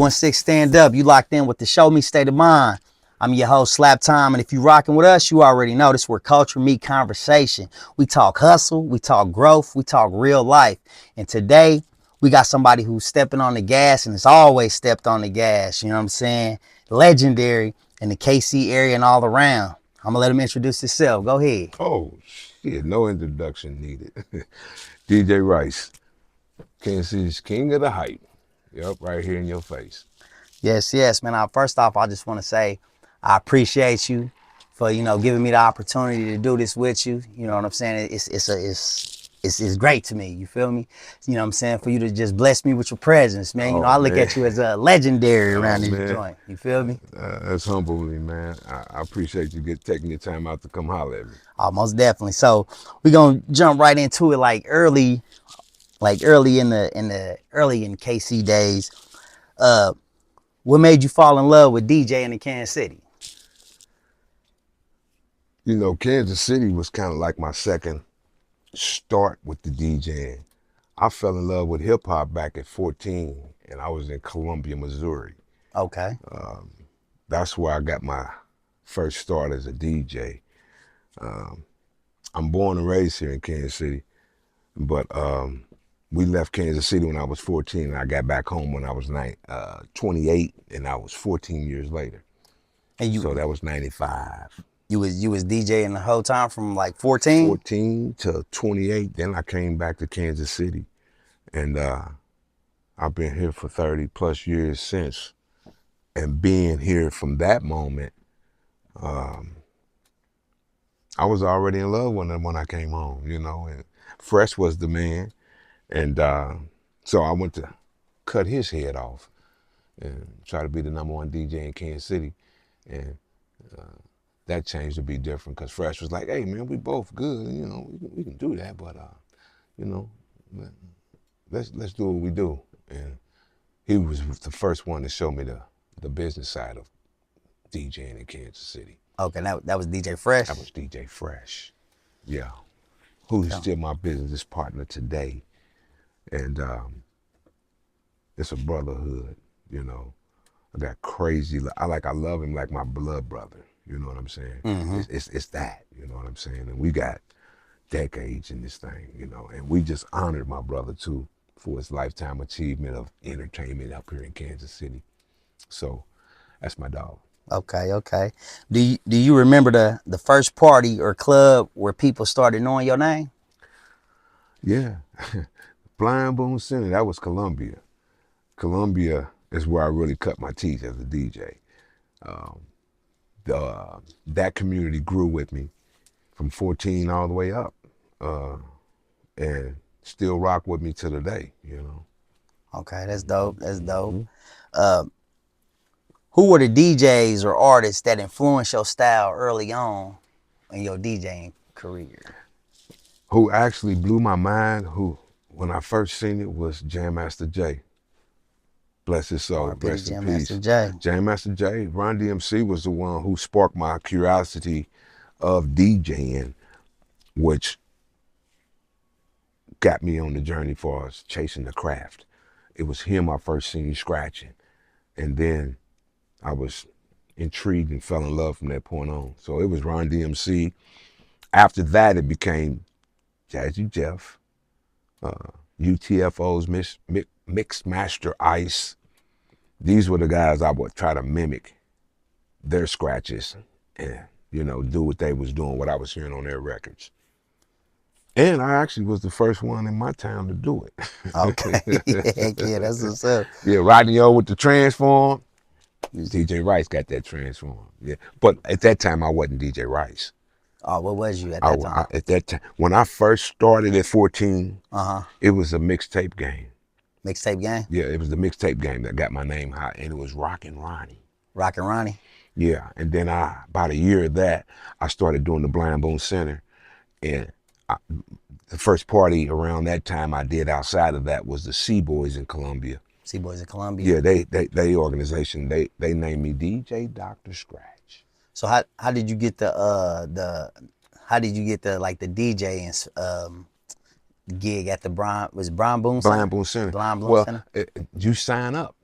A16 stand up. You locked in with the Show Me State of Mind. I'm your host, Slap Time, and if you rocking with us, you already know this is where culture meet conversation. We talk hustle, we talk growth, we talk real life. And today, we got somebody who's stepping on the gas and has always stepped on the gas. You know what I'm saying? Legendary in the KC area and all around. I'm gonna let him introduce himself. Go ahead. Oh, shit, no introduction needed. DJ Rice, Kansas City's king of the hype. Yep, right here in your face. Yes, man. First off, I just want to say I appreciate you for, giving me the opportunity to do this with you. You know what I'm saying? It's great to me. You feel me? You know what I'm saying? For you to just bless me with your presence, man. I look at you as a legendary around this joint. You feel me? That's humbling, man. I appreciate you taking your time out to come holler at me. Oh, most definitely. So we're gonna jump right into it, like early in KC days. What made you fall in love with DJing in Kansas City? You know, Kansas City was kind of like my second start with the DJing. I fell in love with hip hop back at 14, and I was in Columbia, Missouri. Okay. That's where I got my first start as a DJ. I'm born and raised here in Kansas City, but we left Kansas City when I was 14, and I got back home when I was 28, and I was 14 years later. So that was 95. You was DJing the whole time from like 14? 14 to 28. Then I came back to Kansas City, and I've been here for 30 plus years since. And being here from that moment, I was already in love with them when I came home, and Fresh was the man. And so I went to cut his head off and try to be the #1 DJ in Kansas City. And that changed to be different because Fresh was like, hey, man, we both good. We can do that, but, let's do what we do. And he was the first one to show me the business side of DJing in Kansas City. Okay, that was DJ Fresh? That was DJ Fresh, yeah. Who's still my business partner today. And it's a brotherhood, I got crazy, I love him like my blood brother, you know what I'm saying? Mm-hmm. It's that, you know what I'm saying? And we got decades in this thing, and we just honored my brother too for his lifetime achievement of entertainment up here in Kansas City. So that's my dog. Okay. Do you remember the first party or club where people started knowing your name? Yeah. Blind Boom Center, that was Columbia. Columbia is where I really cut my teeth as a DJ. That community grew with me from 14 all the way up, and still rock with me to the day, Okay, that's dope. Mm-hmm. Who were the DJs or artists that influenced your style early on in your DJing career? Who actually blew my mind, when I first seen it, was Jam Master Jay. Bless his soul, rest in peace. Jam Master Jay. Run DMC was the one who sparked my curiosity of DJing, which got me on the journey for us chasing the craft. It was him I first seen scratching. And then I was intrigued and fell in love from that point on. So it was Run DMC. After that, it became Jazzy Jeff, UTFO's Mixed Master Ice. These were the guys I would try to mimic their scratches and, do what they was doing, what I was hearing on their records. And I actually was the first one in my town to do it. Okay, yeah, that's what's up. Yeah, riding yo with the transform. DJ Rice got that transform. Yeah, but at that time I wasn't DJ Rice. Oh, what was you at that time? At that time, when I first started at 14, Uh-huh. it was a mixtape game. Mixtape gang? Yeah, it was the mixtape game that got my name hot, and it was Rockin' Ronnie. Rockin' Ronnie? Yeah, and then about a year of that, I started doing the Blind Boom Center, and the first party around that time I did outside of that was the C-Boys in Columbia. C-Boys in Columbia. Yeah, they organization, they named me DJ Dr. Scratch. So how did you get the how did you get the like the DJ and gig at the Brian Boone Center? Blind Boom Center. Blind Boone Well, Center? you sign up,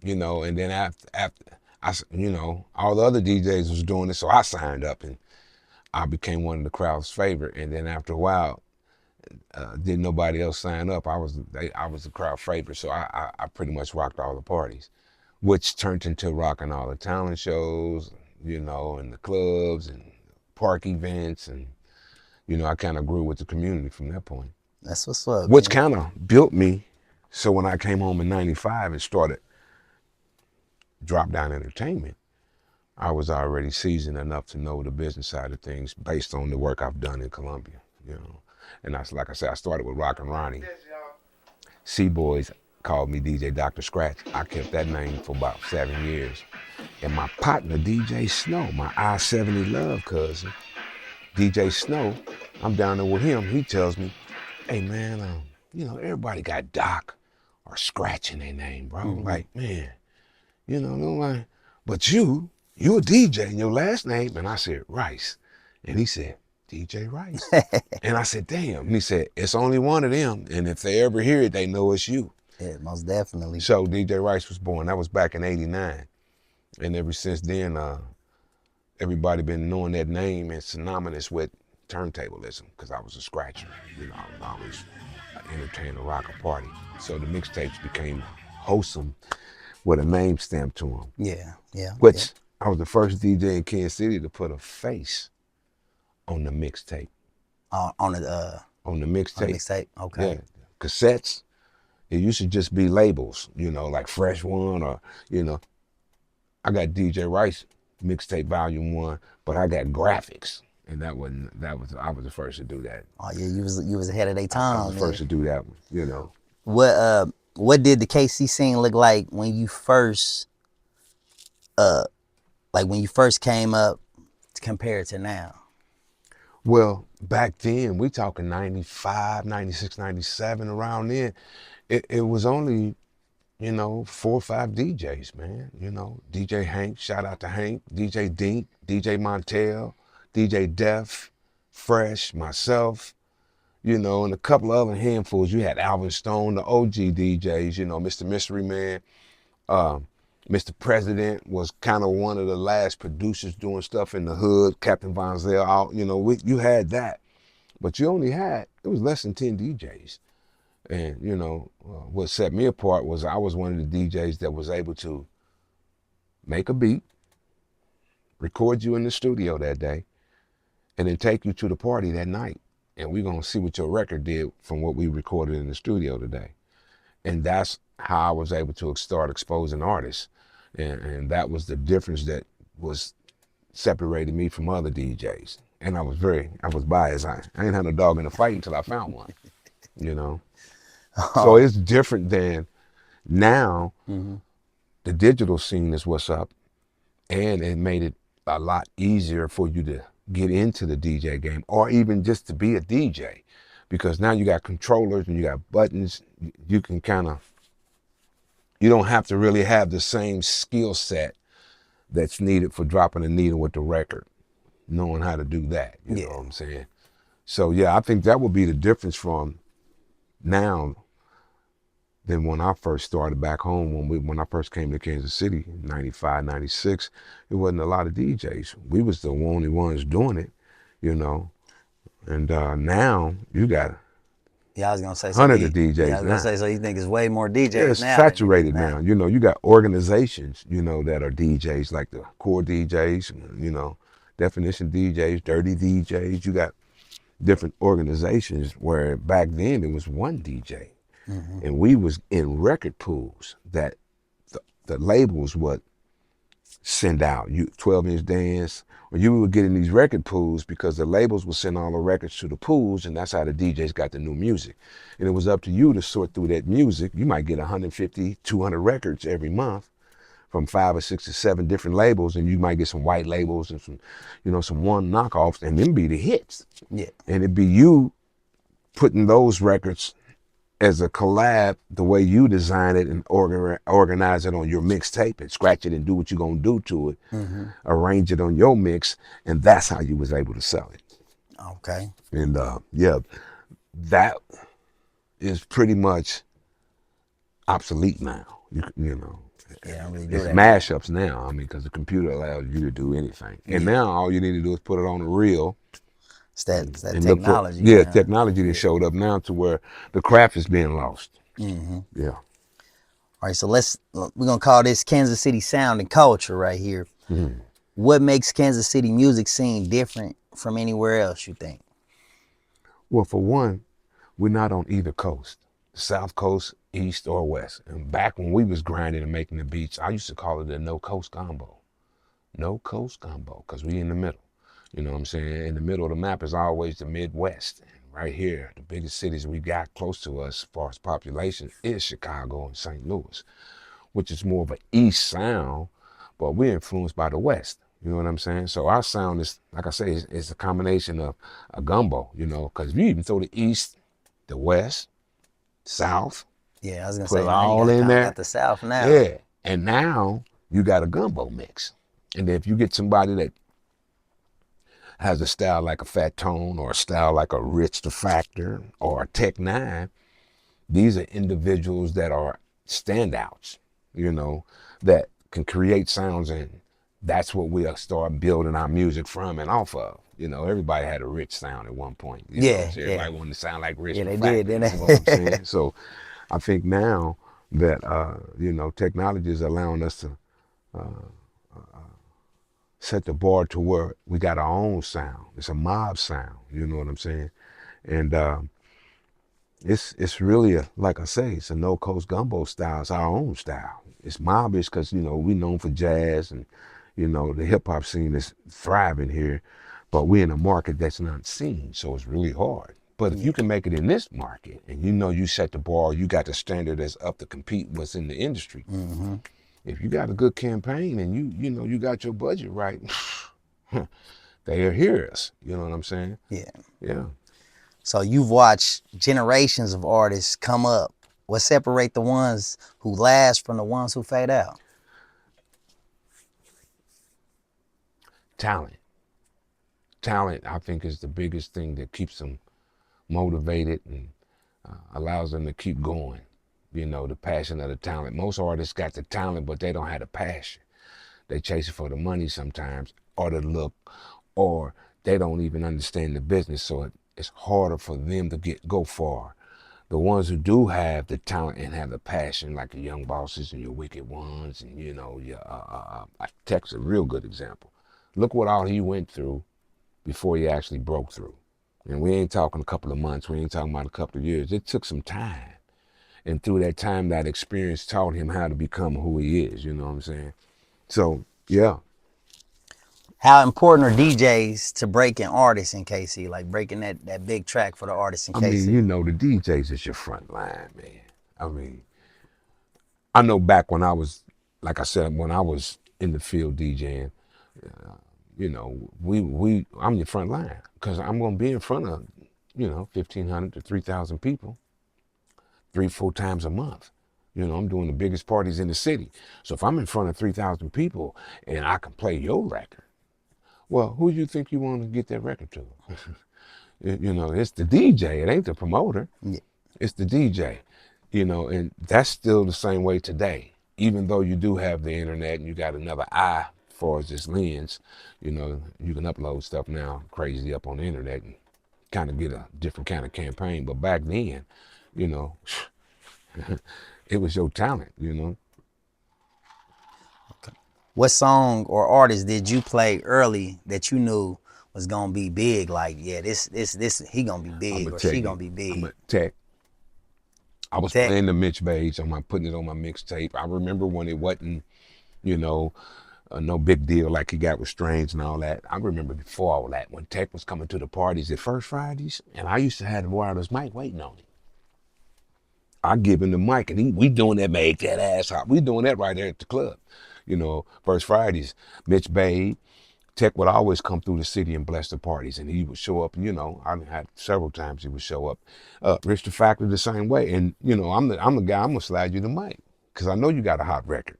and then after all the other DJs was doing it, so I signed up and I became one of the crowd's favorite. And then after a while, didn't nobody else sign up. I was the crowd favorite, so I pretty much rocked all the parties, which turned into rocking all the talent shows, and the clubs and park events, and I kind of grew with the community from that point. That's what's up. Which kind of built me. So when I came home in '95 and started Drop Down Entertainment, I was already seasoned enough to know the business side of things based on the work I've done in Columbia, And that's, like I said, I started with Rockin' Ronnie. C-Boys called me DJ Dr. Scratch. I kept that name for about 7 years. And my partner, DJ Snow, my I-70 love cousin, DJ Snow, I'm down there with him. He tells me, hey man, everybody got Doc or Scratch in their name, bro. Mm-hmm. Like, man, like, but you a DJ and your last name, and I said Rice. And he said, DJ Rice. And I said, damn. And he said, it's only one of them, and if they ever hear it, they know it's you. Yeah, most definitely. So DJ Rice was born. That was back in '89. And ever since then, everybody been knowing that name and synonymous with turntablism, because I was a scratcher. I was always an entertainer, rock a party. So the mixtapes became wholesome with a name stamp to them. Yeah. Which I was the first DJ in Kansas City to put a face on the mixtape. On the mixtape. On the mixtape. Okay. Yeah. Cassettes, it used to just be labels, like Fresh One or, I got DJ Rice mixtape volume 1, but I got graphics. And I was the first to do that. Oh yeah, you was ahead of their time. I was the first to do that one, What did the KC scene look like when you first came up compared to now? Well, back then, we talking 95, 96, 97, around then, it was only, 4 or 5 DJs, man. DJ Hank, shout out to Hank, DJ Dink, DJ Montel, DJ Def, Fresh, myself, and a couple of other handfuls. You had Alvin Stone, the OG DJs, Mr. Mystery Man. Mr. President was kind of one of the last producers doing stuff in the hood. Captain Von Zell out, you had that. But you only had, it was less than 10 DJs. And, what set me apart was I was one of the DJs that was able to make a beat, record you in the studio that day, and then take you to the party that night. And we're going to see what your record did from what we recorded in the studio today. And that's how I was able to start exposing artists. And that was the difference that was separating me from other DJs. And I was biased. I ain't had no dog in the fight until I found one, So it's different than now. Mm-hmm. The digital scene is what's up. And it made it a lot easier for you to get into the DJ game, or even just to be a DJ. Because now you got controllers and you got buttons. You can you don't have to really have the same skill set that's needed for dropping a needle with the record, knowing how to do that. You know what I'm saying? So yeah, I think that would be the difference from now than when I first started back home. When I first came to Kansas City in 95, 96, it wasn't a lot of DJs. We was the only ones doing it, And now you got I was gonna say hundreds of DJs. Yeah, I was gonna say, so you think it's way more DJs now? It's saturated now. You got organizations, that are DJs, like the core DJs, definition DJs, dirty DJs. You got different organizations where back then it was one DJ. Mm-hmm. And we was in record pools that the labels would send out. 12-inch dance, or you were getting these record pools because the labels would send all the records to the pools, and that's how the DJs got the new music. And it was up to you to sort through that music. You might get 150, 200 records every month from 5 or 6 or 7 different labels, and you might get some white labels and some, some one knockoffs, and them be the hits. Yeah. And it'd be you putting those records as a collab the way you design it and organize it on your mixtape and scratch it and do what you're going to do to it, arrange it on your mix, and that's how you was able to sell it. Okay. And yeah, that is pretty much obsolete now. You know, Yeah, I really do it's that. mashups now. I mean, because the computer allows you to do anything. And now all you need to do is put it on a reel. It's that And technology. look for, technology that showed up now to where the craft is being lost. Yeah. All right, so we're gonna call this Kansas City sound and culture right here. What makes Kansas City music scene different from anywhere else, you think? Well, for one, we're not on either coast, South Coast, East, or West. And back when we was grinding and making the beats, I used to call it a no coast gumbo. No coast gumbo, because we in the middle. You know what I'm saying? In the middle of the map is always the Midwest. And right here, the biggest cities we got close to us as far as population is Chicago and St. Louis, which is more of an East sound, but we're influenced by the West. You know what I'm saying? So our sound is, like I say, it's a combination of a gumbo, because if you even throw the East, the West, South, Yeah, I was gonna put say it now you all in there. got the South now. Yeah, and now you got a gumbo mix. And if you get somebody that has a style like a Fat Tone or a style like a Rich the Factor or a Tech Nine, these are individuals that are standouts, that can create sounds, and that's what we'll start building our music from and off of. Everybody had a Rich sound at one point. Everybody wanted to sound like Rich the Factor. Did, didn't they? You know what I'm saying? So I think now that, technology is allowing us to set the bar to where we got our own sound. It's a mob sound, you know what I'm saying? And it's really like I say, it's a no coast gumbo style. It's our own style. It's mobbish because we known for jazz and the hip hop scene is thriving here, but we're in a market that's not seen, so it's really hard. But if you can make it in this market, and you set the bar, you got the standard that's up to compete what's in the industry. If you got a good campaign and you got your budget right, they'll hear us. You know what I'm saying? Yeah. Yeah. So you've watched generations of artists come up. What separate the ones who last from the ones who fade out? Talent. Talent, I think, is the biggest thing that keeps them motivated and allows them to keep going. The passion of the talent. Most artists got the talent, but they don't have the passion. They chase it for the money sometimes, or the look, or they don't even understand the business, so it's harder for them to go far. The ones who do have the talent and have the passion, like the Young Bosses and your Wicked Ones, and your Tech's a real good example. Look what all he went through before he actually broke through. And we ain't talking a couple of months, we ain't talking about a couple of years. It took some time. And through that time, that experience taught him how to become who he is, you know what I'm saying? So, yeah. How important are DJs to breaking artists in KC? Like breaking that big track for the artists in KC? I mean, the DJs is your front line, man. I mean, I know back when I was, like I said, when I was in the field DJing, I'm your front line because I'm going to be in front of, 1,500 to 3,000 people 3-4 times a month. I'm doing the biggest parties in the city. So if I'm in front of 3,000 people and I can play your record, well, who do you think you want to get that record to? It's the DJ. It ain't the promoter. Yeah. It's the DJ. And that's still the same way today. Even though you do have the internet and you got another eye as far as this lens, you can upload stuff now crazy up on the internet and kind of get a different kind of campaign. But back then, it was your talent, Okay. What song or artist did you play early that you knew was gonna be big? Like, yeah, this he gonna be big or she gonna be big. I'm a Tech. I was playing the Mitch Bass. Putting it on my mixtape. I remember when it wasn't, no big deal like he got with Strange and all that. I remember before all that, when Tech was coming to the parties at First Fridays, and I used to have the wireless mic waiting on him. I give him the mic, and we doing that, make that ass hot. We doing that right there at the club. You know, First Fridays, Mitch Bay, Tech would always come through the city and bless the parties, and he would show up. And, you know, I had several times he would show up. Rich the Factor the same way, and you know, I'm the guy. I'm gonna slide you the mic because I know you got a hot record.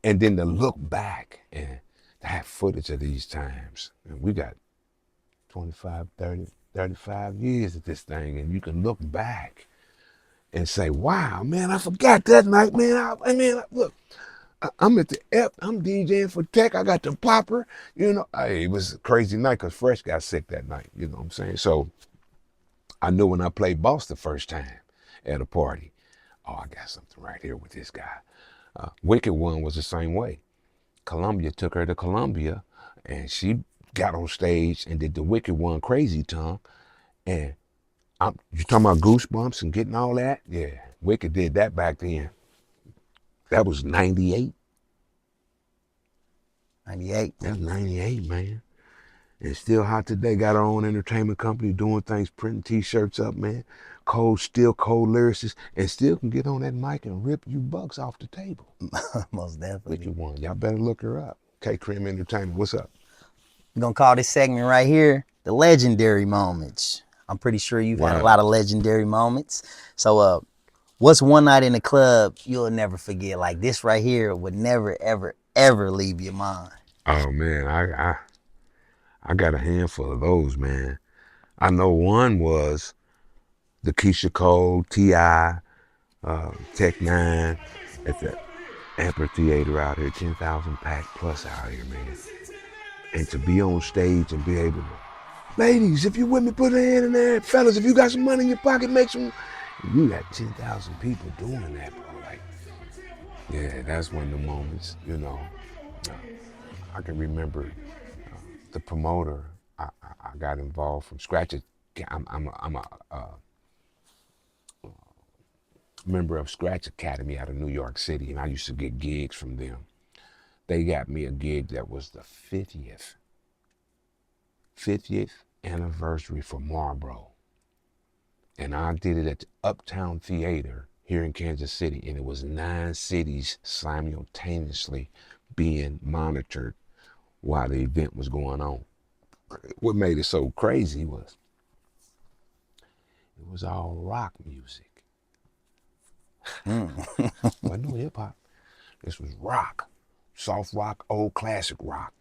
And then to look back and to have footage of these times, and we got 25, 30, 35 years at this thing, and you can look back and say, wow, man, I forgot that night, man. Look, I'm at the F, I'm DJing for Tech, I got the popper, you know. It was a crazy night because Fresh got sick that night, you know what I'm saying? So I knew when I played Boss the first time at a party, oh, I got something right here with this guy. Wicked One was the same way. Columbia took her to Columbia, and she got on stage and did the Wicked One Crazy Tongue, and you talking about Goosebumps and getting all that? Yeah, Wicked did that back then. That was 98. 98. That's 98, man. And still hot today. Got our own entertainment company doing things, printing t-shirts up, man. Cold lyricists, and still can get on that mic and rip you bucks off the table. Most definitely. Wicked One. Y'all better look her up. K Cream Entertainment. What's up? We're going to call this segment right here the legendary moments. I'm pretty sure you've had a lot of legendary moments. So what's one night in the club you'll never forget? Like this right here would never, ever, ever leave your mind. Oh, man. I got a handful of those, man. I know one was the Keisha Cole, T.I., Tech 9 at the amphitheater out here, 10,000 pack plus out here, man. And to be on stage and be able to, ladies, if you're with me, put a hand in there. Fellas, if you got some money in your pocket, make some. You got 10,000 people doing that, bro. Like, yeah, that's one of the moments, you know. I can remember the promoter. I got involved from scratch. I'm a member of Scratch Academy out of New York City, and I used to get gigs from them. They got me a gig that was the 50th anniversary for Marlboro. And I did it at the Uptown Theater here in Kansas City, and it was 9 cities simultaneously being monitored while the event was going on. What made it so crazy was it was all rock music. Wasn't no hip hop. This was rock, soft rock, old classic rock.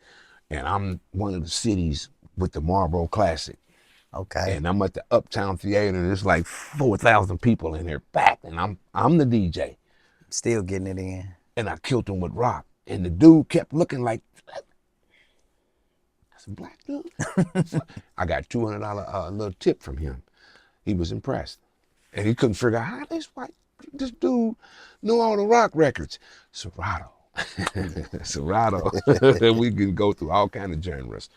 And I'm one of the cities with the Marlboro Classic. Okay. And I'm at the Uptown Theater, and there's like 4,000 people in there packed, and I'm the DJ. Still getting it in. And I killed him with rock. And the dude kept looking like, that's a black dude. I got $200 little tip from him. He was impressed. And he couldn't figure out how this dude know all the rock records. Serato. Serato. We can go through all kind of genres.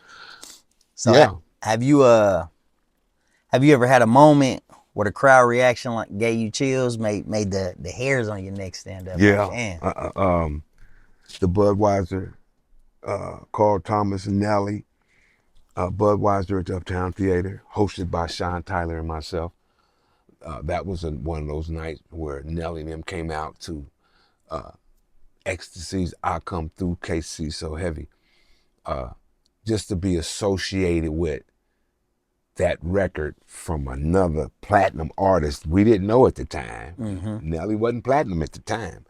So yeah. Have you ever had a moment where the crowd reaction like gave you chills, made the hairs on your neck stand up? Yeah. Like, the Budweiser, Carl Thomas and Nelly, Budweiser at the Uptown Theater, hosted by Sean Tyler and myself. That was one of those nights where Nelly and them came out to Ecstasy's I Come Through, KC So Heavy. Just to be associated with that record from another platinum artist we didn't know at the time. Mm-hmm. Nelly wasn't platinum at the time.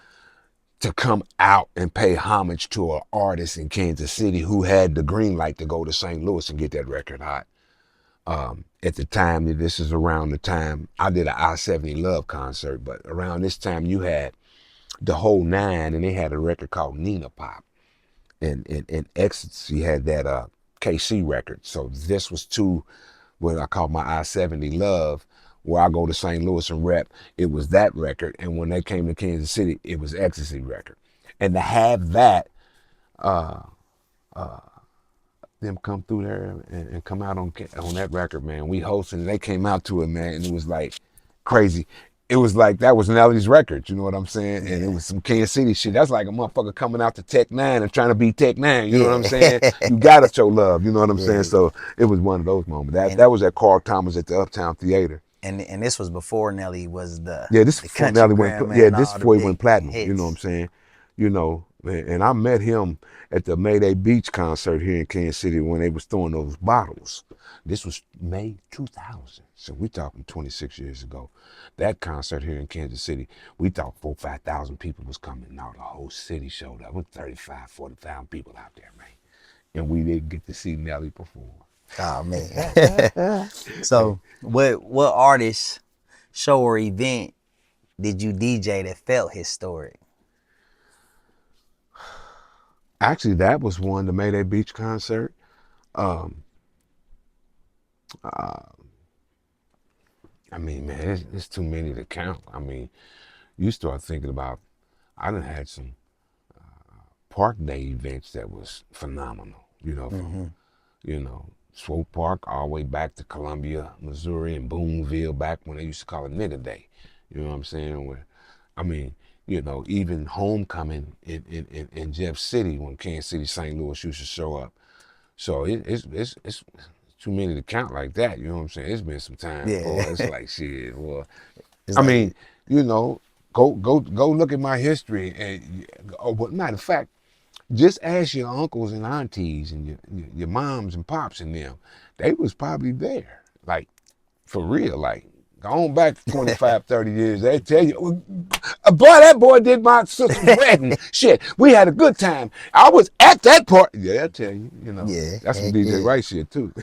To come out and pay homage to an artist in Kansas City who had the green light to go to St. Louis and get that record hot. At the time, this is around the time I did an I-70 Love concert, but around this time you had the whole 9, and they had a record called Nina Pop. And Ecstasy had that KC record. So this was what I call my I-70 Love, where I go to St. Louis and rep. It was that record. And when they came to Kansas City, it was Ecstasy record. And to have that, them come through there and come out on that record, man. We hosted, and they came out to it, man, and it was like crazy. it was like that was Nelly's record, you know what I'm saying? And it Yeah. was some Kansas City shit. That's like a motherfucker coming out to Tech Nine and trying to be Tech Nine, you know what I'm saying? Yeah. You gotta show love, you know what I'm saying? Yeah. So it was one of those moments. And That was at Carl Thomas at the Uptown Theater. and this was before Nelly was Yeah, this the before country Nelly grandma, this all the before he went big platinum, you know what I'm hits. saying? You know, and I met him at the Mayday Beach concert here in Kansas City when they was throwing those bottles. This was May 2000, so we talking 26 years ago. That concert here in Kansas City, we thought 4,000-5,000 people was coming. Now the whole city showed up. With 35,000-40,000 people out there, man. And we didn't get to see Nelly perform. Oh man. So what artist, show or event did you DJ that felt historic? Actually, that was one, the Mayday Beach concert. Um, uh, I mean, man, it's too many to count. I mean, you start thinking about, I done had some park day events that was phenomenal, you know, from, Swope Park all the way back to Columbia, Missouri, and Boonville, back when they used to call it Nigger Day. You know what I'm saying? Where, I mean, even homecoming in Jeff City when Kansas City, St. Louis used to show up. So it's too many to count like that. You know what I'm saying? It's been some time, boy. It's Yeah. like shit. Well, It's I like mean, you know, go look at my history. And matter of fact, just ask your uncles and aunties and your moms and pops and them. They was probably there, like for real, like. Going back 25, 30 years, they tell you, boy, that boy did my sister's wedding. Shit, we had a good time. I was at that part. Yeah, they'll tell you, yeah, that's some heck DJ yeah. Wright shit too.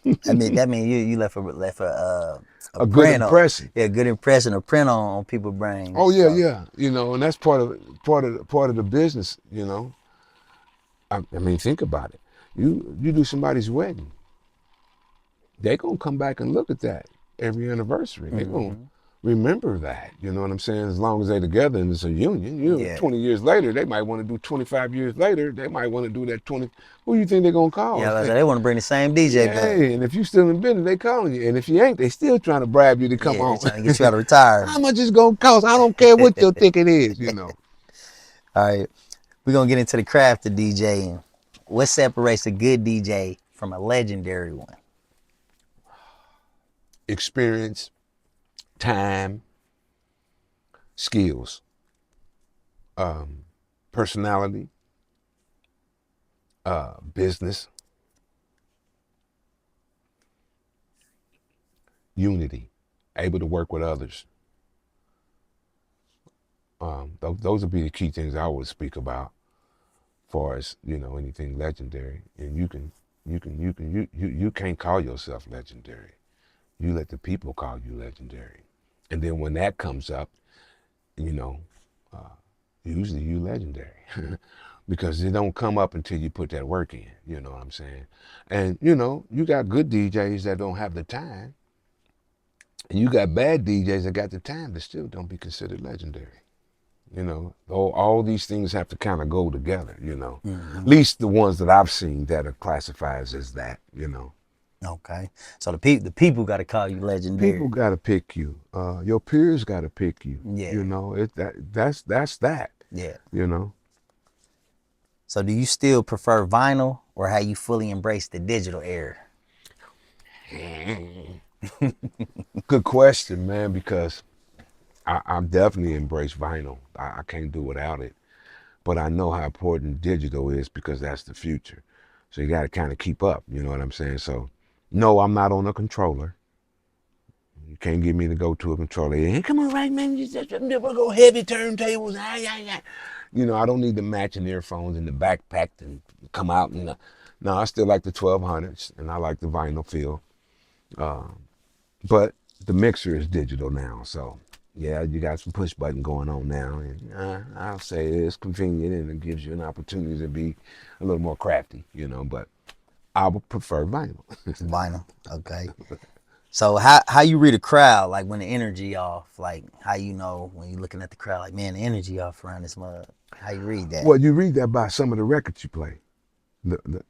That mean you a A good print on, impression. yeah, good impression, a print on people's brains. Oh yeah, So yeah. And that's part of the business. I mean, think about it. You do somebody's wedding, they gonna come back and look at that every anniversary. They gonna remember that. You know what I'm saying? As long as they together and it's a union. yeah. 20 years later, they might want to do 25 years later. They might want to do that 20. Who you think they're gonna call? Yeah, like I said, they want to bring the same DJ Yeah, back. and if you still in business, they calling you. And if you ain't, they still trying to bribe you to come Yeah, they on. trying to get you out of retire. How much it's gonna cost? I don't care what your ticket is. All right, we're gonna get into the craft of DJing. What separates a good DJ from a legendary one? Experience, time, skills, personality, business, unity, able to work with others. Those would be the key things I would speak about, far as anything legendary. And you can't call yourself legendary. You let the people call you legendary. And then when that comes up, usually you legendary. Because it don't come up until you put that work in, you know what I'm saying? And you got good DJs that don't have the time, and you got bad DJs that got the time that still don't be considered legendary. All these things have to kind of go together, At least the ones that I've seen that are classified as that. Okay, so the people got to call you legendary. People got to pick you. Your peers got to pick you. Yeah. That's that. Yeah. You know. So do you still prefer vinyl, or how you fully embrace the digital era? Good question, man, because I definitely embrace vinyl. I can't do without it. But I know how important digital is because that's the future. So you got to kind of keep up, you know what I'm saying? So, no, I'm not on a controller. You can't get me to go to a controller. Hey, come on, right, man, you just never go heavy turntables. I don't need the matching earphones and the backpack to come out. No, I still like the 1200s, and I like the vinyl feel. But the mixer is digital now, so yeah, you got some push button going on now, and I'll say it's convenient and it gives you an opportunity to be a little more crafty, but I would prefer vinyl. Vinyl, okay. So how you read a crowd, like when the energy off, like how you know when you're looking at the crowd, like, man, the energy off around this mug. How you read that? Well, you read that by some of the records you play.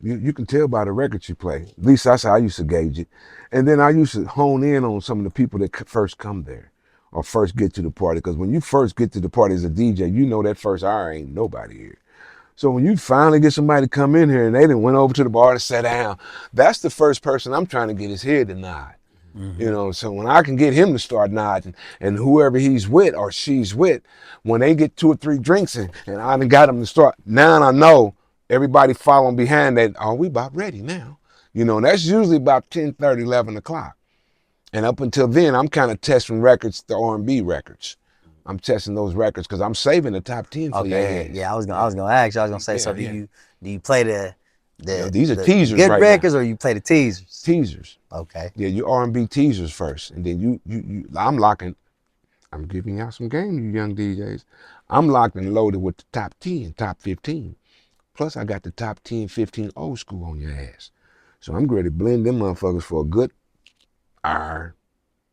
You can tell by the records you play. At least that's how I used to gauge it. And then I used to hone in on some of the people that first come there, or first get to the party. Because when you first get to the party as a DJ, you know that first hour ain't nobody here. So when you finally get somebody to come in here and they done went over to the bar and sat down, that's the first person I'm trying to get his head to nod. Mm-hmm. You know, so when I can get him to start nodding, and whoever he's with or she's with, when they get 2 or 3 drinks and I done got them to start, now I know everybody following behind that, oh, we about ready now. You know, and that's usually about 10:30, 11 o'clock. And up until then, I'm kind of testing records, the R&B records. I'm testing those records because I'm saving the top 10 for your Okay, ass. yeah. I was gonna ask you. I was gonna say, so Yeah, yeah. do you play the You know, these are the teasers good right now. records or you play the teasers? Teasers. Okay. Yeah, you R&B teasers first, and then I'm locking. I'm giving y'all some game, you young DJs. I'm locked and loaded with the top 10, top 15. Plus, I got the top 10, 15 old school on your ass. So I'm ready to blend them motherfuckers for a good hour,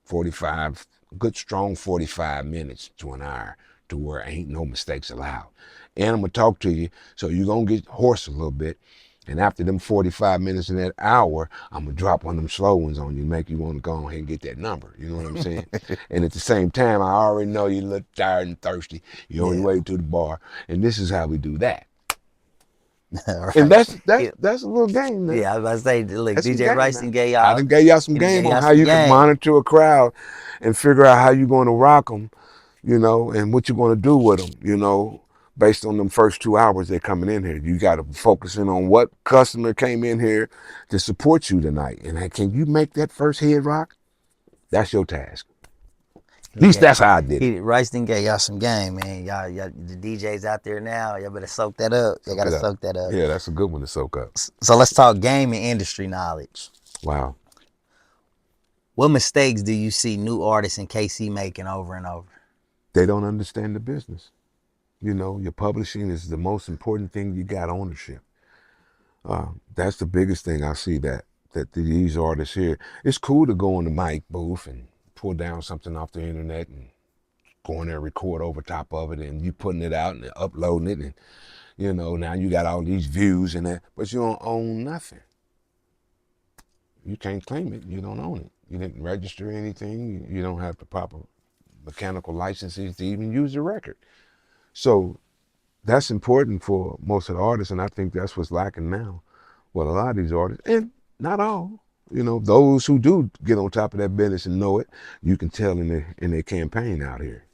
45, good strong 45 minutes to an hour to where ain't no mistakes allowed. And I'm going to talk to you, so you're going to get hoarse a little bit. And after them 45 minutes in that hour, I'm going to drop one of them slow ones on you, make you want to go ahead and get that number. You know what I'm saying? And at the same time, I already know you look tired and thirsty. You're on your way to the bar. And this is how we do that. Right. And that's Yeah. that's a little game now. Yeah, I was about to say, look, That's some DJ game Rice now. gave I y'all, done gave y'all some he done game gave on y'all how some you can game. monitor a crowd and figure out how you're going to rock them, you know, and what you're going to do with them, you know, based on them first 2 hours they're coming in here. You got to focus in on what customer came in here to support you tonight. And can you make that first head rock? That's your task. At least that's how I did it. Rice done gave y'all some game, man. Y'all, the DJs out there now, y'all better soak that up. Y'all Soak gotta it up. soak that up. Yeah, that's a good one to soak up. So let's talk game and industry knowledge. Wow. What mistakes do you see new artists in KC making over and over? They don't understand the business. You know, your publishing is the most important thing. You got ownership. That's the biggest thing I see that these artists here. It's cool to go in the mic booth and pull down something off the internet and go in there and record over top of it, and you putting it out and uploading it, and you know, now you got all these views and that, but you don't own nothing. You can't claim it. You don't own it. You didn't register anything. You don't have the proper mechanical licenses to even use the record. So that's important for most of the artists, and I think that's what's lacking now. Well, a lot of these artists, and not all, you know, those who do get on top of that business and know it, you can tell in their campaign out here.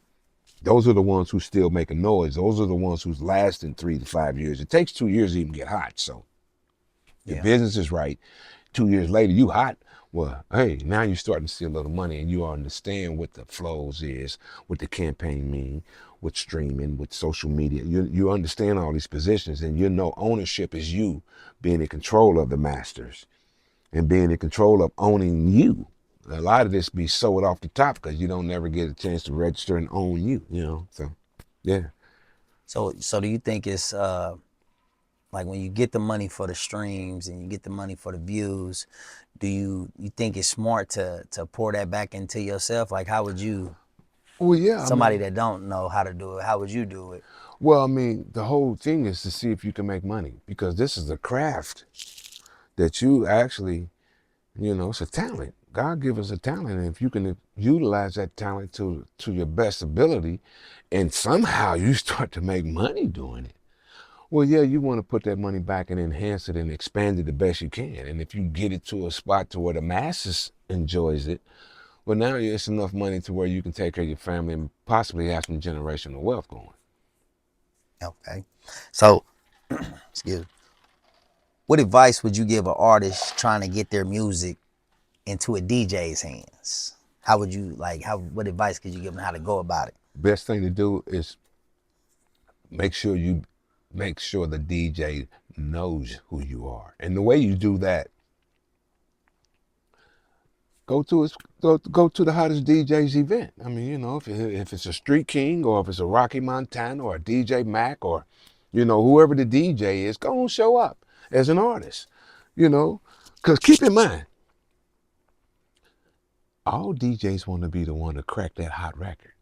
Those are the ones who still making noise. Those are the ones who's lasting 3 to 5 years. It takes 2 years to even get hot. So your business is right. 2 years later, you hot. Well, hey, now you're starting to see a little money and you understand what the flows is, what the campaign mean, with streaming, with social media. You understand all these positions, and you know ownership is you being in control of the masters and being in control of owning you. A lot of this be sold off the top because you don't never get a chance to register and own you, you know. So, yeah. So do you think it's like when you get the money for the streams and you get the money for the views, do you think it's smart to pour that back into yourself? Like, how would you, Well, yeah. somebody that don't know how to do it, how would you do it? Well, I mean, the whole thing is to see if you can make money, because this is a craft that you actually, you know, it's a talent. God give us a talent, and if you can utilize that talent to your best ability, and somehow you start to make money doing it, well, yeah, you want to put that money back and enhance it and expand it the best you can. And if you get it to a spot to where the masses enjoys it, well, now it's enough money to where you can take care of your family and possibly have some generational wealth going. Okay. So, excuse me. What advice would you give an artist trying to get their music into a DJ's hands? How would you what advice could you give them how to go about it? Best thing to do is make sure the DJ knows who you are. And the way you do that, go to the hottest DJ's event. I mean, you know, if it's a Street King, or if it's a Rocky Montana, or a DJ Mac, or, you know, whoever the DJ is, go and show up as an artist, you know, because keep in mind, all DJs want to be the one to crack that hot record.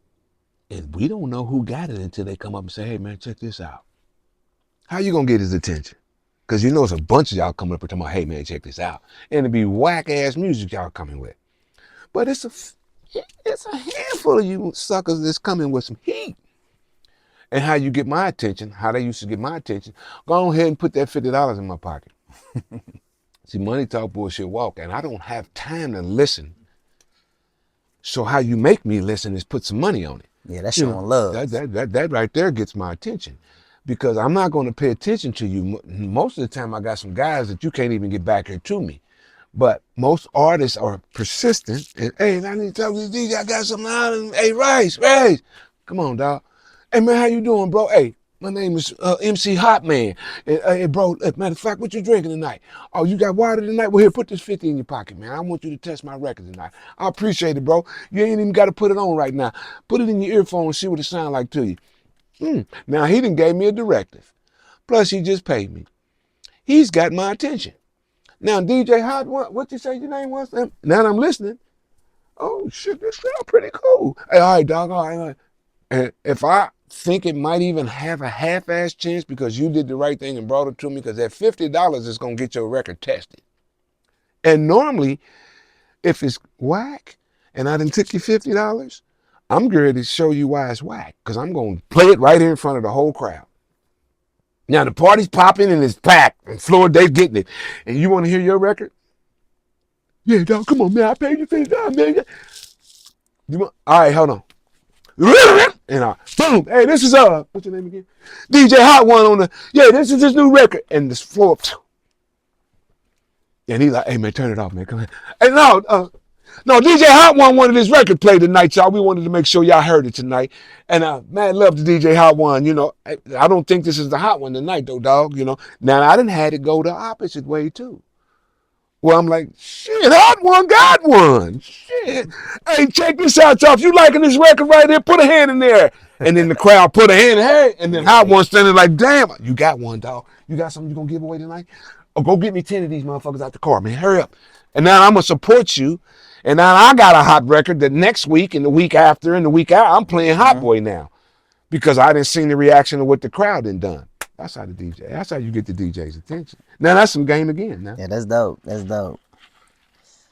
And we don't know who got it until they come up and say, hey, man, check this out. How you going to get his attention? Because you know it's a bunch of y'all coming up and talking about, hey, man, check this out. And it'd be whack-ass music y'all coming with. But it's It's a handful of you suckers that's coming with some heat. And how you get my attention, how they used to get my attention, go ahead and put that $50 in my pocket. See, money talk, bullshit walk, and I don't have time to listen. So how you make me listen is put some money on it. Yeah, that's showing love. That right there gets my attention. Because I'm not going to pay attention to you. Most of the time I got some guys that you can't even get back here to me. But most artists are persistent. And, hey, I need to talk to this DJ. I got something out. Hey, Rice. Come on, dog. Hey, man, how you doing, bro? Hey, my name is MC Hot Man. Hey, bro, matter of fact, what you drinking tonight? Oh, you got water tonight? Well, here, put this 50 in your pocket, man. I want you to test my record tonight. I appreciate it, bro. You ain't even got to put it on right now. Put it in your earphone and see what it sound like to you. Now, he done gave me a directive. Plus, he just paid me. He's got my attention. Now, DJ Hot, what you say your name was? Now I'm listening. Oh, shit, this sounds pretty cool. Hey, all right, dog, all right. And if I think it might even have a half-ass chance because you did the right thing and brought it to me, because that $50 is going to get your record tested. And normally, if it's whack and I done took you $50, I'm ready to show you why it's whack, because I'm going to play it right here in front of the whole crowd. Now, the party's popping and it's packed and Florida, they getting it. And you want to hear your record? Yeah, dog, come on, man. I paid you $50, man. All right, hold on. And boom, hey, this is what's your name again? DJ Hot One on the, yeah, this is his new record. And this floor, and he's like, hey man, turn it off, man. Come on. And no, DJ Hot One wanted his record played tonight, y'all. We wanted to make sure y'all heard it tonight. And man, love to DJ Hot One. You know, I don't think this is the hot one tonight, though, dog. You know, now I done had it go the opposite way too. Well, I'm like, shit, Hot One got one. Shit. Hey, check this out, y'all. If you liking this record right here, put a hand in there. And then the crowd put a hand in, hey, and then Hot One standing like, damn, you got one, dog. You got something you gonna give away tonight? Oh, go get me 10 of these motherfuckers out the car, man. Hurry up. And now I'm gonna support you. And now I got a hot record that next week and the week after and the week out, I'm playing Hot Boy now. Because I didn't see the reaction of what the crowd had done. That's how the DJ, that's how you get the DJ's attention. Now that's some game again. Now. Yeah, that's dope. That's dope.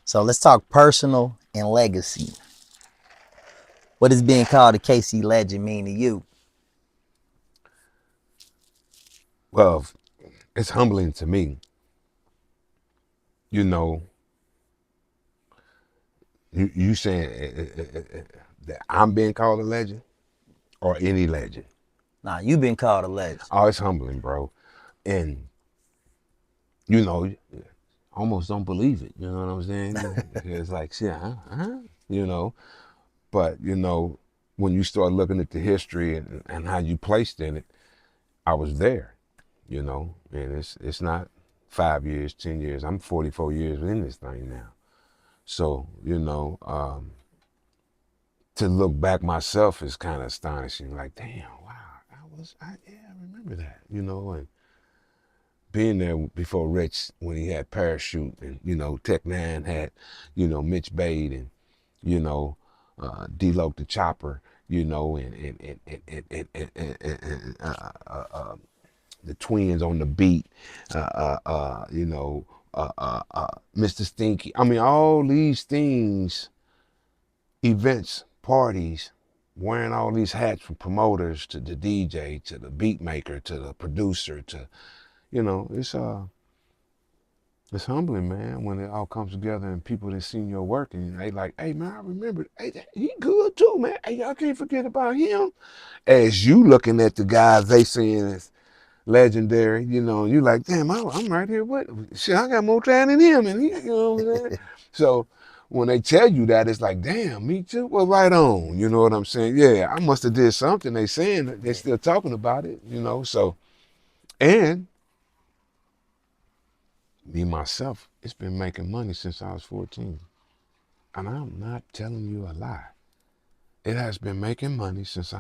So let's talk personal and legacy. What does being called a KC legend mean to you? Well, it's humbling to me. You know, you saying that I'm being called a legend or any legend? Nah, you been called a legend. Oh, it's humbling, bro. And, you know, almost don't believe it. You know what I'm saying? It's like, shit, huh? You know, but, you know, when you start looking at the history and how you placed in it, I was there, you know, and it's not 5 years, 10 years. I'm 44 years in this thing now. So, you know, to look back myself is kind of astonishing. Like, damn, wow, I remember that, you know, and being there before Rich when he had Parachute and, you know, Tech Nine had, you know, Mitch Bade and, you know, D-Lo the Chopper, you know, and the twins on the beat, you know, Mr. Stinky. I mean, all these things, events, parties, wearing all these hats from promoters to the DJ, to the beat maker, to the producer, to, you know, it's humbling, man, when it all comes together and people that seen your work and they like, hey man, I remember, hey, he good too, man. Hey, y'all can't forget about him. As you looking at the guys they seeing as legendary, you know, you like, damn, I'm right here with shit, I got more time than him, and he, you know what I'm saying? So when they tell you that, it's like, damn, me too. Well, right on, you know what I'm saying? Yeah, I must have did something. They saying that they're still talking about it, you know. So, and me myself, it's been making money since I was 14, and I'm not telling you a lie. It has been making money since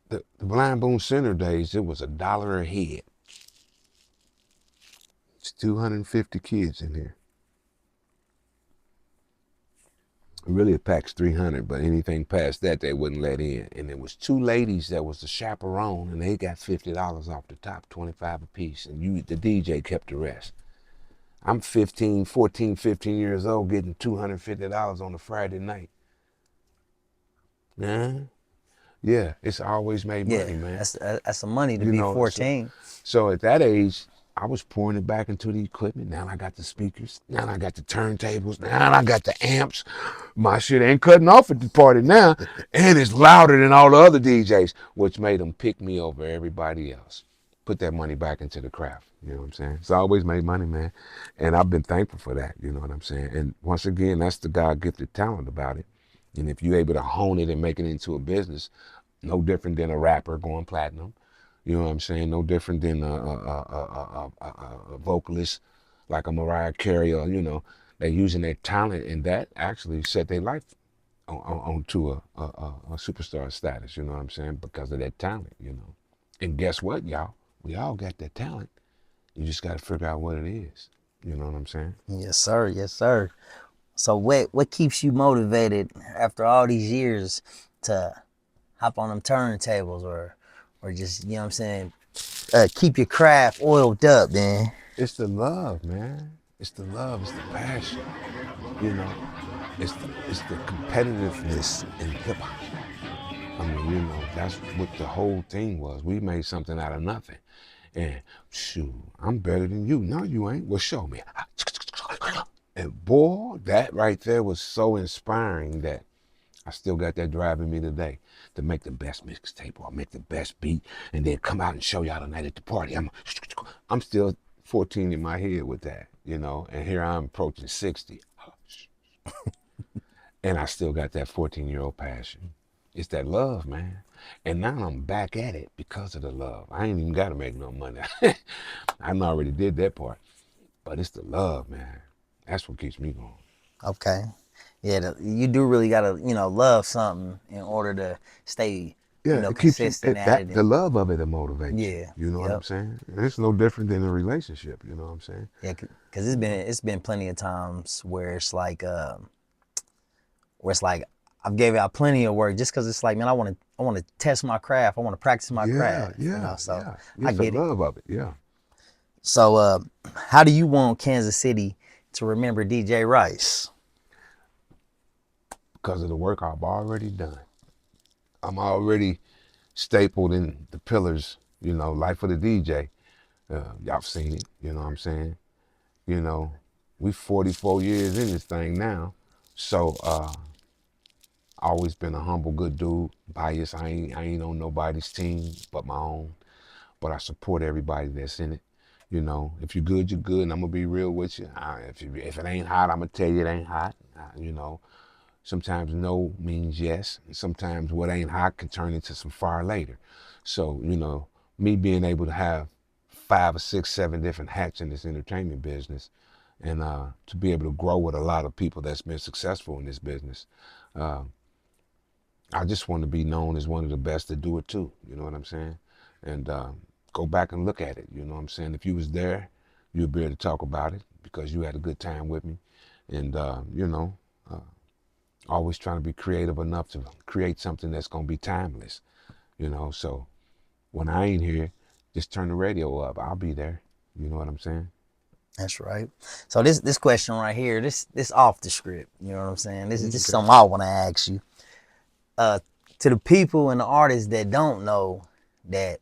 the Blind Boom Center days. It was $1 a head. It's 250 kids in here. Really, it packs 300, but anything past that, they wouldn't let in. And there was two ladies that was the chaperone, and they got $50 off the top, 25 a piece, and the DJ kept the rest. I'm 14, 15 years old, getting $250 on a Friday night. man. Yeah, it's always made Yeah, money, man. that's some money to You be know, so, 14. so at that age, I was pouring it back into the equipment. Now I got the speakers. Now I got the turntables. Now I got the amps. My shit ain't cutting off at the party now. And it's louder than all the other DJs, which made them pick me over everybody else. Put that money back into the craft. You know what I'm saying? It's always made money, man. And I've been thankful for that. You know what I'm saying? And once again, that's the God gifted talent about it. And if you're able to hone it and make it into a business, no different than a rapper going platinum. You know what I'm saying? No different than a vocalist like a Mariah Carey, or they're using their talent, and that actually set their life onto a superstar status. You know what I'm saying? Because of that talent. And guess what, y'all? We all got that talent. You just got to figure out what it is. You know what I'm saying? Yes, sir. Yes, sir. So what keeps you motivated after all these years to hop on them turntables or just, you know what I'm saying, keep your craft oiled up, man? It's the love, man. It's the love. It's the passion. You know, it's the competitiveness in hip hop. I mean, that's what the whole thing was. We made something out of nothing. And shoot, I'm better than you. No, you ain't. Well, show me. And boy, that right there was so inspiring that I still got that driving me today to make the best mixtape or make the best beat and then come out and show y'all tonight at the party. I'm still 14 in my head with that, and here I'm approaching 60. And I still got that 14-year-old passion. It's that love, man. And now I'm back at it because of the love. I ain't even got to make no money. I already did that part. But it's the love, man. That's what keeps me going. Okay. Yeah, you do really gotta, love something in order to stay, Yeah, it keeps you, consistent at that it. the love of it will motivate you. Yeah. You know what I'm Yep. saying? It's no different than a relationship. You know what I'm saying? Yeah, because it's been plenty of times where it's like I've gave out plenty of work just because it's like, man, I want to test my craft. I want to practice my Yeah, craft. yeah, So yeah. I It's the get it. love of it. Yeah. So how do you want Kansas City to remember DJ Rice? Because of the work I've already done. I'm already stapled in the pillars, life of the DJ. Y'all seen it, you know what I'm saying? You know, we 44 years in this thing now. So always been a humble, good dude. Biased. I ain't on nobody's team but my own. But I support everybody that's in it. If you're good, you're good, and I'm gonna be real with you. If it ain't hot, I'm gonna tell you it ain't hot. Sometimes no means yes, and sometimes what ain't hot can turn into some fire later. So me being able to have 5 or 6, 7 different hats in this entertainment business, and to be able to grow with a lot of people that's been successful in this business. Uh, I just want to be known as one of the best to do it too. You know what I'm saying? And go back and look at it. You know what I'm saying? If you was there, you'd be able to talk about it because you had a good time with me. And always trying to be creative enough to create something that's gonna be timeless. So when I ain't here, just turn the radio up. I'll be there. You know what I'm saying? That's right. So this question right here, this off the script. You know what I'm saying? This is just Okay. something I want to ask you. Uh, to the people and the artists that don't know that,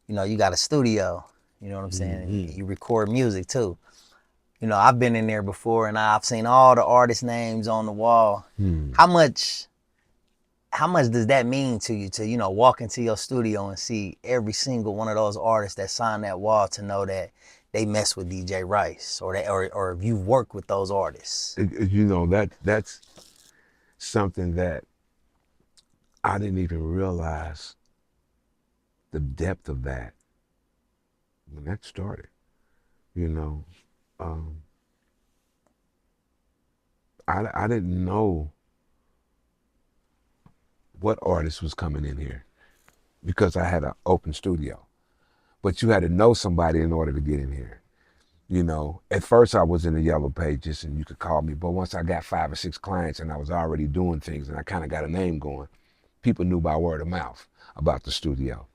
you got a studio. You know what I'm saying? Mm-hmm. You record music too. I've been in there before and I've seen all the artist names on the wall. Hmm. How much does that mean to you to, walk into your studio and see every single one of those artists that signed that wall to know that they mess with DJ Rice or if you work with those artists? That's something that I didn't even realize the depth of that when that started. You know, um, I didn't know what artist was coming in here because I had an open studio. But you had to know somebody in order to get in here. At first I was in the yellow pages and you could call me, but once I got 5 or 6 clients and I was already doing things and I kind of got a name going, people knew by word of mouth about the studio.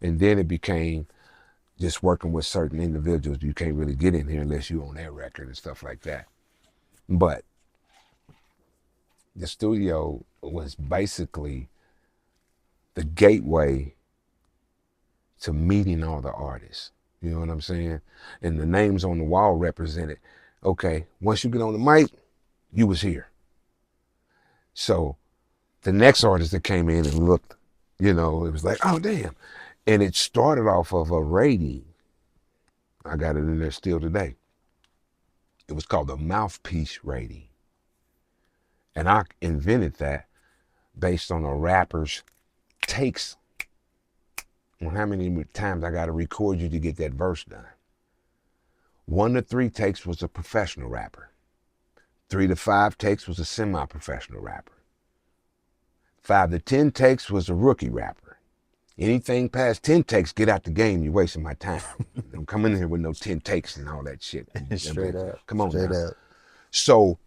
And then it became just working with certain individuals. You can't really get in here unless you own their record and stuff like that. But the studio was basically the gateway to meeting all the artists. You know what I'm saying? And the names on the wall represented, okay, once you get on the mic, you was here. So the next artist that came in and looked, it was like, oh, damn. And it started off of a rating. I got it in there still today. It was called the mouthpiece rating. And I invented that based on a rapper's takes on how many times I got to record you to get that verse done. 1 to 3 takes was a professional rapper. 3 to 5 takes was a semi-professional rapper. 5 to 10 takes was a rookie rapper. Anything past 10 takes, get out the game. You're wasting my time. Don't come in here with no 10 takes and all that shit. Straight up. Come on Straight now. up. So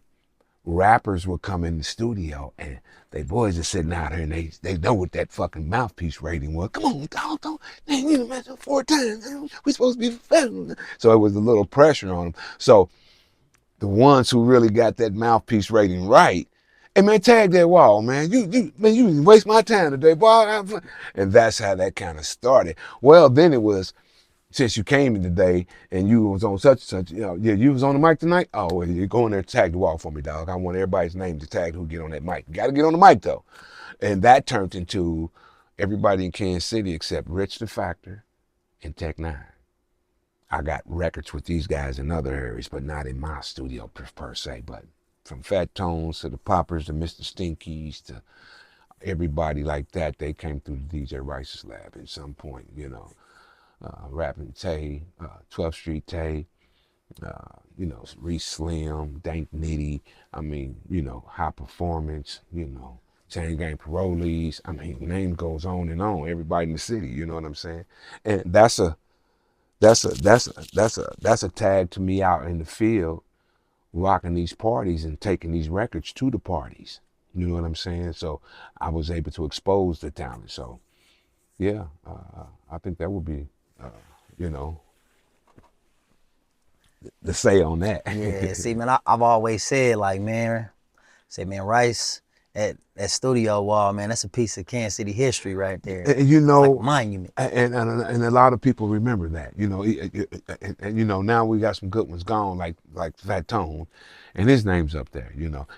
rappers would come in the studio and they boys are sitting out here and they know what that fucking mouthpiece rating was. Come on, dog, don't. You know, man, 4 times. We supposed to be professional. So it was a little pressure on them. So the ones who really got that mouthpiece rating right, hey man, tag that wall, man. You waste my time today, boy. And that's how that kind of started. Well, then it was, since you came in today and you was on such and such, yeah, you was on the mic tonight. Oh, well, you go in there and tag the wall for me, dog. I want everybody's name to tag who get on that mic. You got to get on the mic though, and that turned into everybody in Kansas City except Rich the Factor and Tech Nine. I got records with these guys in other areas, but not in my studio per se. But from Fat Tones to the Poppers to Mr. Stinkies to everybody like that, they came through the DJ Rice's lab at some point, Rapping Tay, 12th Street Tay, Reese Slim, Dank Nitty, High Performance, Chain Gang Parolees. I mean, the name goes on and on. Everybody in the city, you know what I'm saying? And that's a tag to me out in the field, rocking these parties and taking these records to the parties. You know what I'm saying? So I was able to expose the talent. So yeah, I think that would be, the say on that. Yeah, see, man, I've always said, like, man, Rice, that studio wall, man, that's a piece of Kansas City history right there. And, It's like a monument. and a lot of people remember that, and now we got some good ones gone, like Fat Tone, and his name's up there.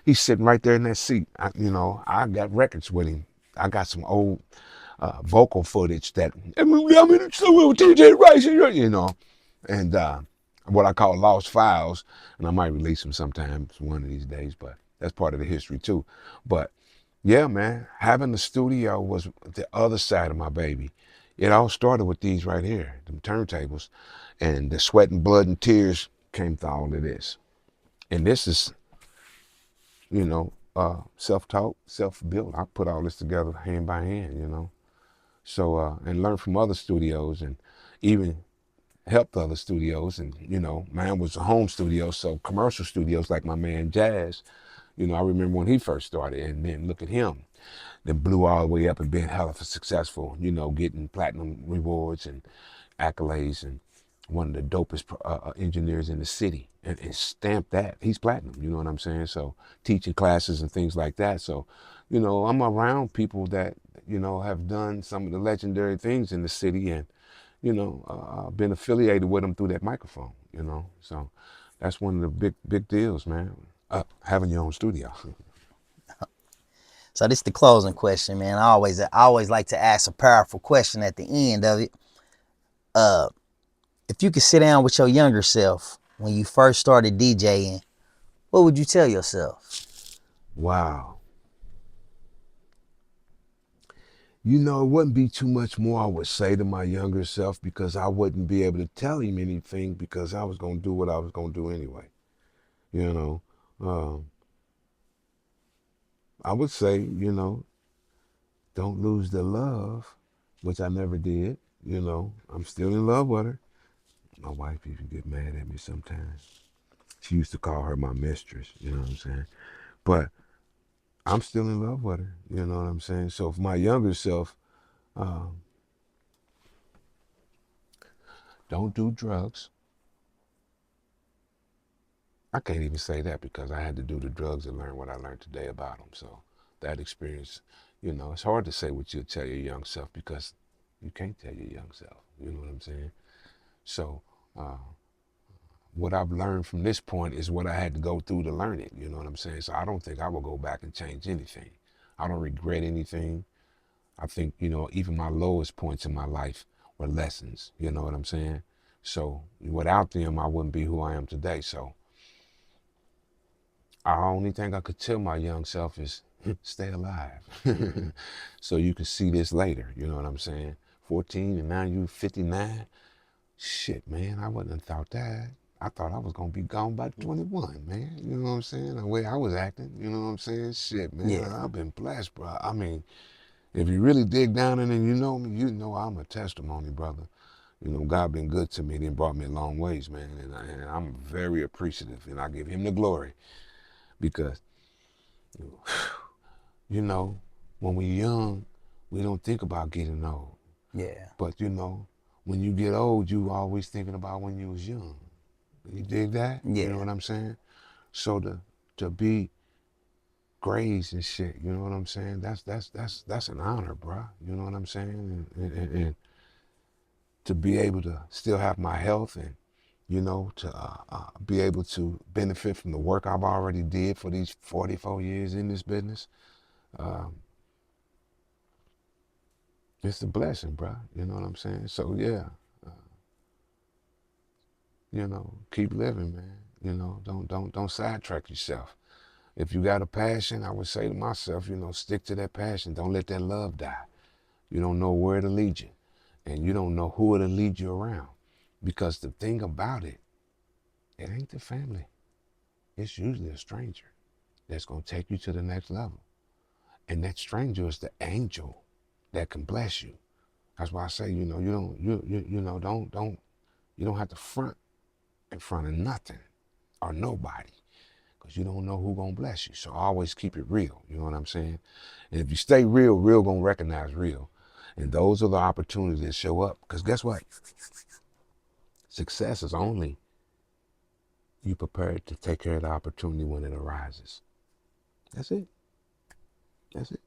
He's sitting right there in that seat. I got records with him. I got some old vocal footage that I'm in studio with DJ Rice, and what I call lost files, and I might release them sometimes one of these days, but that's part of the history too. But yeah, man, having the studio was the other side of my baby. It all started with these right here, them turntables, and the sweat and blood and tears came to all of this. And this is, self-taught, self-built. I put all this together hand by hand, So, and learn from other studios and even helped other studios. And, mine was a home studio, so commercial studios like my man Jazz, I remember when he first started, and then look at him. Then blew all the way up and being hella successful, getting platinum rewards and accolades and one of the dopest engineers in the city, and stamped that. He's platinum, you know what I'm saying? So teaching classes and things like that. So, I'm around people that, have done some of the legendary things in the city, and, been affiliated with them through that microphone, So that's one of the big deals, man. Having your own studio. So this is the closing question, man. I always like to ask a powerful question at the end of it. If you could sit down with your younger self when you first started DJing, what would you tell yourself? Wow. It wouldn't be too much more I would say to my younger self, because I wouldn't be able to tell him anything, because I was going to do what I was going to do anyway. I would say, don't lose the love, which I never did. I'm still in love with her. My wife even get mad at me sometimes. She used to call her my mistress, you know what I'm saying? But I'm still in love with her, you know what I'm saying? So for my younger self, don't do drugs. I can't even say that, because I had to do the drugs and learn what I learned today about them. So that experience. You know, it's hard to say what you'll tell your young self because you can't tell your young self. You know what I'm saying? So what I've learned from this point is what I had to go through to learn it. You know what I'm saying? So I don't think I will go back and change anything. I don't regret anything. I think, you know, even my lowest points in my life were lessons. You know what I'm saying? So without them, I wouldn't be who I am today. So the only thing I could tell my young self is stay alive. So you can see this later. You know what I'm saying? 14 and now you 59. Shit, man, I wouldn't have thought that. I thought I was gonna be gone by 21, man. You know what I'm saying? The way I was acting, you know what I'm saying? Shit, man, Yeah. I've been blessed, bro. I mean, if you really dig down in it and you know me, you know I'm a testimony, brother. You know, God been good to me and brought me a long ways, man. And I'm very appreciative and I give him the glory because, you know, when we're young, we don't think about getting old. Yeah. But, you know, when you get old, you always thinking about when you was young. You dig that? Yeah. You know what I'm saying? So to be grazed and shit, you know what I'm saying? That's an honor, bro. You know what I'm saying? And to be able to still have my health and, you know, to be able to benefit from the work I've already did for these 44 years in this business, it's a blessing, bro. You know what I'm saying? So yeah, you know, keep living, man. You know, don't sidetrack yourself. If you got a passion, I would say to myself, you know, stick to that passion. Don't let that love die. You don't know where it'll lead you, and you don't know who it'll lead you around. Because the thing about it, it ain't the family. It's usually a stranger that's gonna take you to the next level. And that stranger is the angel that can bless you. That's why I say, you know, you don't have to front in front of nothing or nobody, because you don't know who gonna bless you. So always keep it real. You know what I'm saying? And if you stay real, real gonna recognize real. And those are the opportunities that show up. Because guess what? Success is only you prepared to take care of the opportunity when it arises. That's it. That's it.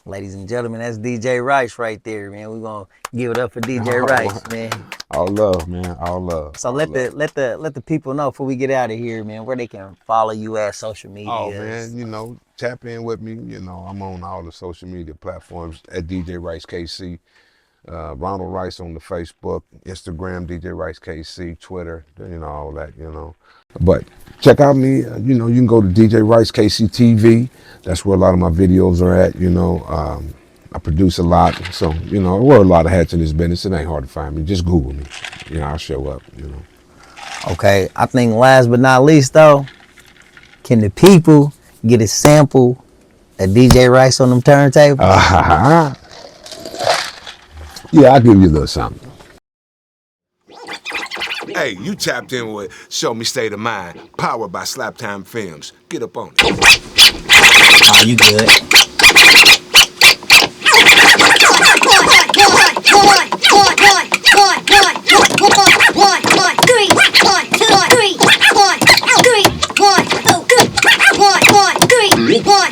Ladies and gentlemen, that's DJ Rice right there, man. We're gonna give it up for DJ Rice, man. All love, man. All love. So all let love. the people know before we get out of here, man, where they can follow you at social media. Oh man, you know, tap in with me. You know, I'm on all the social media platforms at DJ Rice KC. Ronald Rice on the Facebook, Instagram, DJ Rice KC, Twitter, you know, all that, you know. But check out me, you know, you can go to DJ Rice KC TV. That's where a lot of my videos are at, you know. I produce a lot, so, you know, I wear a lot of hats in this business. It ain't hard to find me. Just Google me. You know, I'll show up, you know. Okay, I think last but not least, though, can the people get a sample of DJ Rice on them turntables? Yeah, I'll give you a little something. Hey, you tapped in with Show Me State of Mind, powered by Slap Time Films. Get up on it. Oh, you good. One, two, three, 1, 2, 3, 1, 1, 3, 1.